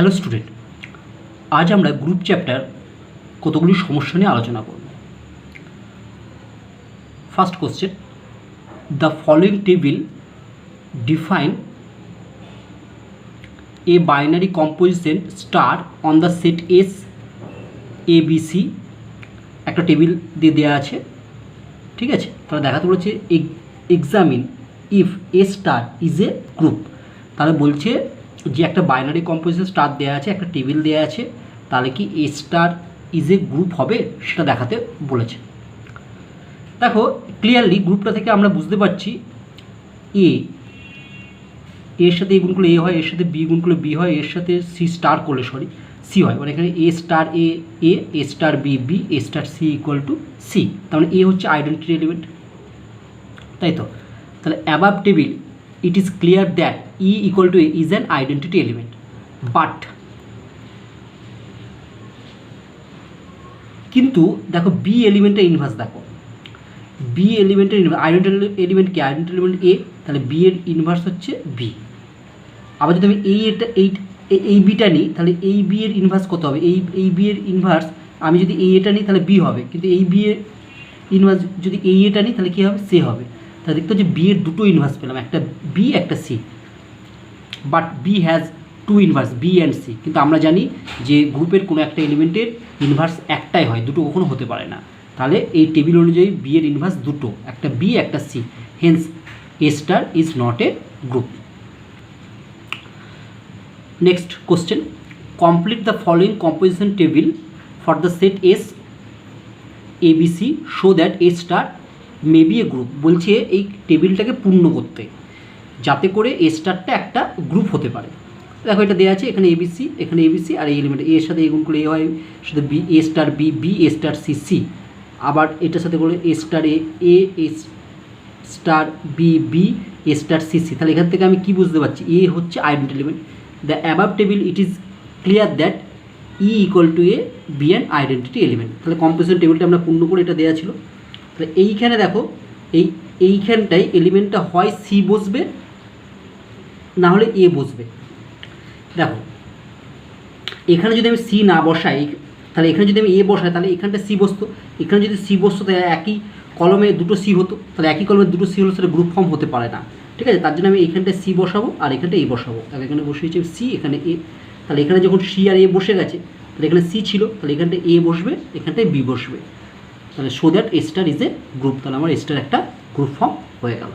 Hello student, আজ আমরা group chapter কতগুলি সমস্যা নিয়ে আলোচনা করব। First question, the following table define a binary composition star on the set S A B C. একটা টেবিল দিয়ে দেওয়া আছে, ঠিক আছে। তাহলে দেখাতে বলেছে examine if a star is a group. তাহলে বলছে যে একটা বাইনারি কম্পোজিশন স্টার দেওয়া আছে, একটা টেবিল দেওয়া আছে, তাহলে কি এ স্টার ইজ এ গ্রুপ হবে সেটা দেখাতে বলেছে। দেখো ক্লিয়ারলি গ্রুপটা থেকে আমরা বুঝতে পারছি এর সাথে এ গুণ করলে এ হয়, এর সাথে বি গুণ করলে বি হয়, এর সাথে সি স্টার করলে সি হয়। মানে এখানে a star a star B a star c equal to c. তার মানে এ হচ্ছে আইডেন্টিটি এলিমেন্ট, তাই তো। তাহলে above table it is clear that E equal to A is an identity element, but কিন্তু দেখো বি এলিমেন্টের ইনভার্স, দেখো বি এলিমেন্টের আইডেন্টি এলিমেন্ট কি? আইডেন্টি এলিমেন্ট এ, তাহলে বি এর ইনভার্স হচ্ছে বি। আবার যদি আমি এই বিটা নিই, তাহলে এই বি এর ইনভার্স কত হবে? এই বি এর ইনভার্স আমি যদি এটা নিই তাহলে বি হবে, কিন্তু এই বি এর ইনভার্স যদি এটা নিই তাহলে কী হবে? সি হবে। তাহলে দেখতে হচ্ছে বি এর দুটো ইনভার্স পেলাম, একটা বি একটা C. But B has two inverse, B and C. কিন্তু আমরা জানি যে গ্রুপের কোনো একটা এলিমেন্টের ইনভার্স একটাই হয়, দুটো কখনো হতে পারে না। তাহলে এই টেবিল অনুযায়ী বি এর ইনভার্স দুটো, একটা বি একটা C. Hence a star is not a group. Next question, complete the following composition table for the set S A B C show that a star may be a group. বলছে এই টেবিলটাকে পূর্ণ করতে, যাতে করে এ স্টারটা একটা group হতে পারে। দেখো এটা দেওয়া আছে, এখানে এবিসি, এখানে এবিসি, আর এই এলিমেন্ট এর সাথে এ গুণ করলে এ হয়, সাথে B a star B a star C. আবার এটার সাথে করলে এ star a star B a star C. তাহলে এখান থেকে আমি কি বুঝতে পারছি? এ হচ্ছে identity element. The above table it is clear that E equal two A be an identity element. তাহলে কম্পোজিশন টেবিলটা আমরা পূর্ণ করে এটা দেওয়া ছিল। তাহলে এইখানে দেখো এইখানটায় এলিমেন্টটা হয় সি বসবে, না হলে এ বসবে। দেখো এখানে যদি আমি সি না বসাই, তাহলে এখানে যদি আমি এ বসাই তাহলে এখানটা সি বসতো। এখানে যদি সি বসতো তাহলে একই কলমে দুটো সি হতো, তাহলে একই কলমে দুটো সি হলে সেটা গ্রুপ ফর্ম হতে পারে না, ঠিক আছে। তার জন্য আমি এইখানটায় সি বসাবো আর এখানটা এ বসাবো। তাহলে এখানে বসিয়েছি সি, এখানে এ। তাহলে এখানে যখন সি আর এ বসে গেছে, তাহলে এখানে সি ছিল, তাহলে এখানটায় এ বসবে, এখানটায় বি বসবে। তাহলে so that a star is a group. তাহলে আমার এ স্টার একটা গ্রুপ ফর্ম হয়ে গেল।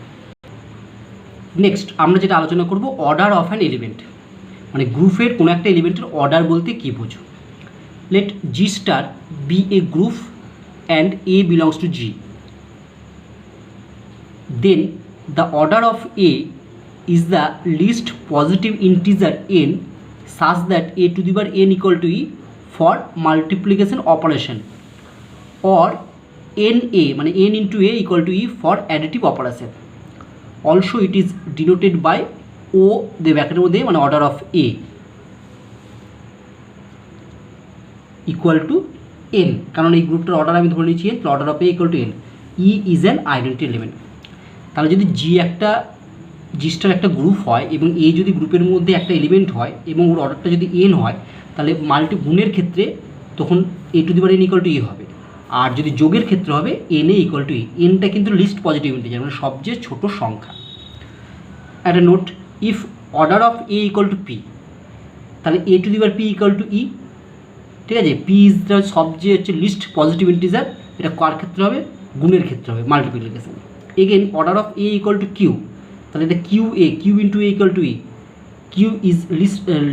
নেক্সট আমরা যেটা আলোচনা করব, অর্ডার অফ অ্যান এলিমেন্ট। মানে গ্রুপের কোনো একটা এলিমেন্টের অর্ডার বলতে কী বোঝো? Let G star B a group and a belongs to G, then the order of a is the least positive integer n such that a to the power n equal to e for multiplication operation, or NA মানে n into a equal to e for additive operation. Also it is denoted by O the ব্র্যাকেটের মধ্যে, মানে order of a equal to n, কারণ এই গ্রুপটার order আমি ধরে নিচ্ছি n, order of a equal to n. E is an identity element. তাহলে যদি জি স্টার একটা গ্রুপ হয় এবং এ যদি গ্রুপের মধ্যে একটা এলিমেন্ট হয় এবং ওর অর্ডারটা যদি n হয়, তাহলে গুণের ক্ষেত্রে তখন a to the power n equal to e হবে। আর যদি যোগের ক্ষেত্রে হবে n a equal to e. এনটা কিন্তু লিস্ট পজিটিভ ইন্টিজার, মানে সবচেয়ে ছোট সংখ্যা। একটা note, if order of a equal to p, তাহলে a to the power p equal to e, ঠিক আছে। পি ইজ দ্য সবচেয়ে হচ্ছে লিস্ট পজিটিভ ইন্টিজার। এটা কার ক্ষেত্রে হবে? গুণের ক্ষেত্রে হবে, multiplication. Again order of a equal to q, তাহলে এটা q into a equal to e. Q is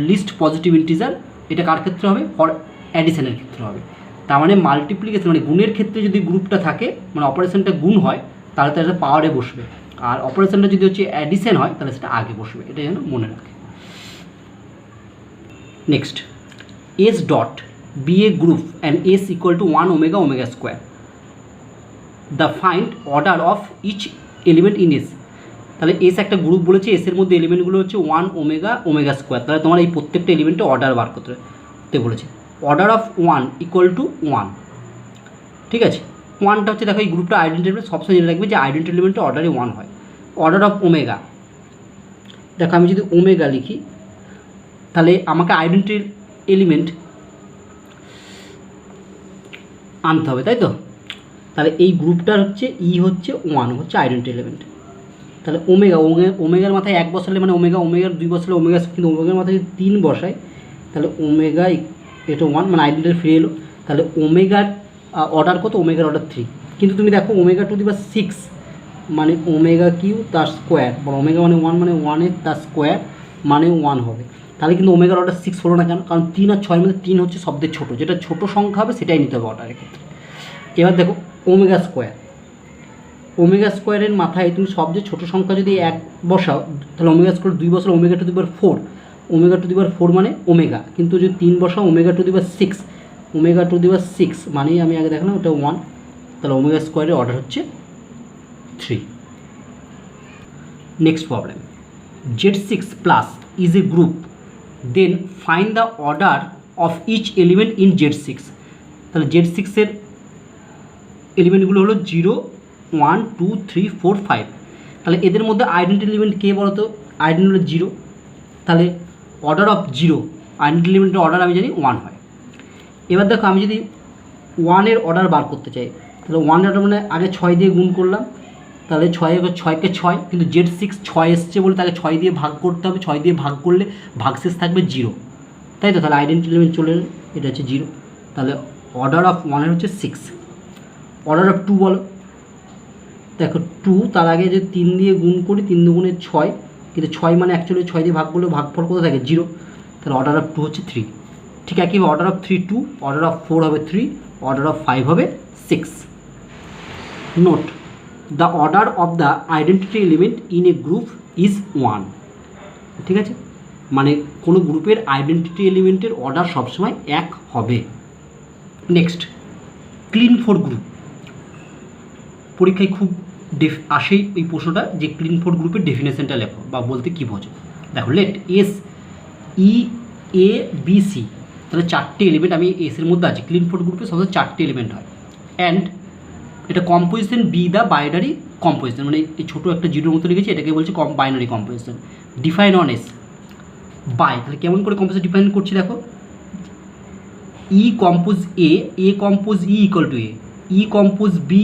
least positive integer. এটা কার ক্ষেত্রে হবে? ফর অ্যাডিশনের ক্ষেত্রে হবে। তার মানে মাল্টিপ্লিকেশন মানে গুণের ক্ষেত্রে যদি গ্রুপটা থাকে, মানে অপারেশনটা গুণ হয়, তাহলে তার পাওয়ারে বসবে। আর অপারেশনটা যদি হচ্ছে অ্যাডিশন হয়, তাহলে সেটা আগে বসবে। এটা যেন মনে রাখে। Next, S dot be a group and S equal to 1 omega omega square. The find order of each element in S. তাহলে এস একটা গ্রুপ বলেছে, এসের মধ্যে এলিমেন্টগুলো হচ্ছে 1 ওমেগা ওমেগা স্কোয়ার। তাহলে তোমার এই প্রত্যেকটা এলিমেন্টে অর্ডার বার করতে বলেছে। অর্ডার অফ 1 ইকুয়াল টু 1, ঠিক আছে। 1টা হচ্ছে, দেখো এই গ্রুপটা আইডেন্টি এলিমেন্ট, সবসময় জেনে রাখবে যে আইডেন্টি এলিমেন্টের অর্ডারে 1 হয়। অর্ডার অফ ওমেগা, দেখো আমি যদি ওমেগা লিখি, তাহলে আমাকে আইডেন্টিটি এলিমেন্ট আনতে হবে, তাই তো? তাহলে এই গ্রুপটার হচ্ছে ই হচ্ছে 1 হচ্ছে আইডেন্টিটি এলিমেন্ট। তাহলে ওমেগার মাথায় 1 বসালে মানে ওমেগার 2 বসালে ওমেগা, কিন্তু ওমেগার মাথায় যদি 3 বসাই তাহলে ওমেগা এটা 1 মানে আইডেন্টিটি ফিরে এলো। তাহলে ওমেগার অর্ডার কত? ওমেগার অর্ডার 3। কিন্তু তুমি দেখো ওমেগা টু দি পাওয়ার 6 মানে ওমেগা কিউ তার স্কোয়ার, বা ওমেগা মানে 1 মানে 1 তার স্কোয়ার মানে 1 হবে। তাহলে কিন্তু ওমেগার অর্ডার 6 হলো না কেন? কারণ 3 আর 6 মধ্যে 3 হচ্ছে সবচেয়ে ছোটো, যেটা ছোটো সংখ্যা হবে সেটাই নিতে হবে অর্ডারের ক্ষেত্রে। এবার দেখো ওমেগা স্কোয়ারের মাথায় তুমি সবচেয়ে ছোটো সংখ্যা যদি 1 বসাও তাহলে ওমেগা স্কোয়ার 2 বসালে omega to the power 4, omega to the power 4 মানে ওমেগা, কিন্তু যদি 3 বসাও omega to the power 6, omega to the power 6 মানেই আমি আগে দেখলাম ওটা 1। তাহলে ওমেগা স্কোয়ারের অর্ডার হচ্ছে 3। Next problem, Z6 plus is a group, then find the order of each element in Z6। তাহলে Z6 এর এলিমেন্টগুলো হলো 0 1 2 3 4 5। তাহলে এদের মধ্যে আইডেন্টিটি এলিমেন্ট কে বলো তো? আইডেন্টিটি হলো 0। তাহলে অর্ডার অফ 0, আইডেন্টিটি এলিমেন্টের অর্ডার আমি জানি 1 হয়। এবার দেখো আমি যদি 1-এর অর্ডার বার করতে চাই তাহলে 1-এর অর্ডার মানে আগে 6 দিয়ে গুণ করলাম, তাহলে 6কে 6, কিন্তু Z6 6 এসছে বলে তাকে 6 দিয়ে ভাগ করতে হবে, 6 দিয়ে ভাগ করলে ভাগশেষ থাকবে 0, তাই তো? তাহলে আইডেন্টিটি এলিমেন্ট চলে এলো, এটা হচ্ছে 0। তাহলে অর্ডার অফ 1-এর হচ্ছে 6। অর্ডার অফ 2 বলো, দেখো 2 তার আগে যে 3 দিয়ে গুণ করি 3 দুগুণে 6, কিন্তু 6 মানে অ্যাকচুয়ালি 6 দিয়ে ভাগ করলে ভাগফল কত থাকে? 0। তাহলে অর্ডার অফ 2 হচ্ছে 3। ঠিক একইভাবে অর্ডার অফ 3 2, অর্ডার অফ 4 হবে 3, অর্ডার অফ 5 হবে 6। Note, the order of the identity element in a group is 1। ঠিক আছে, মানে কোনো গ্রুপের আইডেন্টিটি এলিমেন্টের অর্ডার সবসময় 1 হবে। Next, clean four group. পরীক্ষায় খুব আসেই এই প্রশ্নটা যে ক্লিন ফোর গ্রুপের ডেফিনেশনটা লেখো বা বলতে কী বোঝো। দেখো late S E A B C, তাহলে 4টে এলিমেন্ট আমি এসের মধ্যে আছে। ক্লিন ফোর গ্রুপে সবসময় 4টে এলিমেন্ট হয়। অ্যান্ড এটা composition be the binary composition, মানে এই ছোটো একটা জিরোর মতো লিখেছি, এটাকে বলছে binary composition. Define on S by, তাহলে কেমন করে কম্পোজিশন ডিফাইন করছি দেখো, e compose a compose e equal to e compose b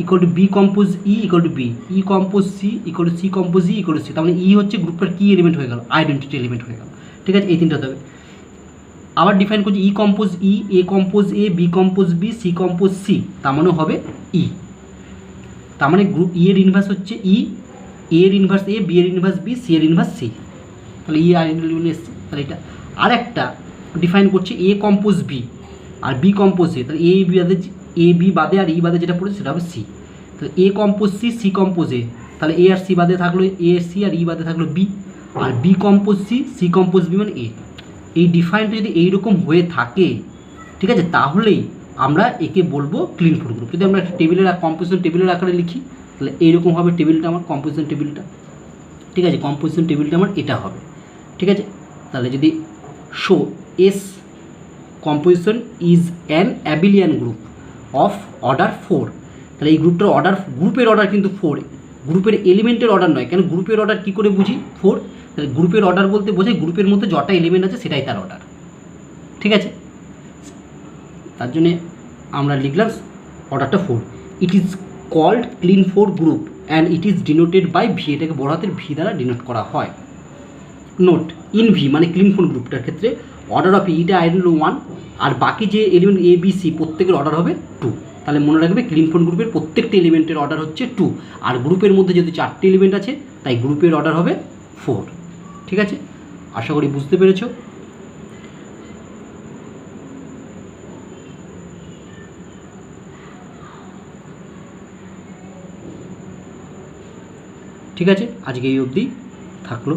equal to b compose e equal to b, e compose c equal to c compose e equal to c. তার মানে ই হচ্ছে গ্রুপটার কি element হয়ে গেল? Identity element হয়ে গেল। ঠিক আছে, এই তিনটা হতে হবে। আবার ডিফাইন করছি e compose e, a compose a, b compose b, c compose c, তার মানে হবে ই। তার মানে গ্রুপ ই এর ইনভার্স হচ্ছে ই, এর ইনভার্স এ, বি এর ইনভার্স বি, সি এর ইনভার্স সি। তাহলে ই আইডেন্টিটি এলিমেন্ট এসছে। তাহলে এটা আরেকটা ডিফাইন করছে এ কম্পোজ বি আর বি কম্পোজ এ, তাহলে এ বি বাদে আর ই বাদে যেটা পড়েছে সেটা হবে সি। তাহলে এ কম্পোজ সি, সি কম্পোজ এ, তাহলে এ আর সি বাদে থাকলো এ সি, আর ই বাদে থাকলো বি, আর b compose c, c compose b মানে এ। এই ডিফাইনটা যদি এইরকম হয়ে থাকে, ঠিক আছে, তাহলেই আমরা একে বলবো ক্লিন ফোর গ্রুপ। যদি আমরা একটা টেবিলের কম্পোজিশন টেবিলের আকারে লিখি তাহলে এইরকম হবে টেবিলটা আমার, কম্পোজিশন টেবিলটা। ঠিক আছে, কম্পোজিশন টেবিলটা আমার এটা হবে। ঠিক আছে, তাহলে যদি so S composition is an abelian group of order 4, তাহলে এই গ্রুপটার অর্ডার, গ্রুপের অর্ডার কিন্তু 4, গ্রুপের এলিমেন্টের অর্ডার নয়। কেন গ্রুপের অর্ডার কী করে বুঝি? 4। তাহলে গ্রুপের অর্ডার বলতে বোঝায় গ্রুপের মধ্যে যটা এলিমেন্ট আছে সেটাই তার অর্ডার। ঠিক আছে, তার জন্যে আমরা লিখলাম অর্ডারটা 4। It is called Klein four group and it is denoted by V, এটাকে বড় হাতের ভি দ্বারা ডিনোট করা হয়। নোট, ইন ভি মানে ক্লিন ফোর গ্রুপটার ক্ষেত্রে অর্ডার অফ ইটা আইডেন্টি 1, আর বাকি যে এলিমেন্ট এ বি সি প্রত্যেকের অর্ডার হবে 2। তাহলে মনে রাখবে ক্লিন ফোর গ্রুপের প্রত্যেকটি এলিমেন্টের অর্ডার হচ্ছে 2, আর গ্রুপের মধ্যে যদি 4টে এলিমেন্ট আছে তাই গ্রুপের অর্ডার হবে 4। ঠিক আছে, আশা করি বুঝতে পেরেছো। ঠিক আছে, আজকে এই অবধি থাকলো।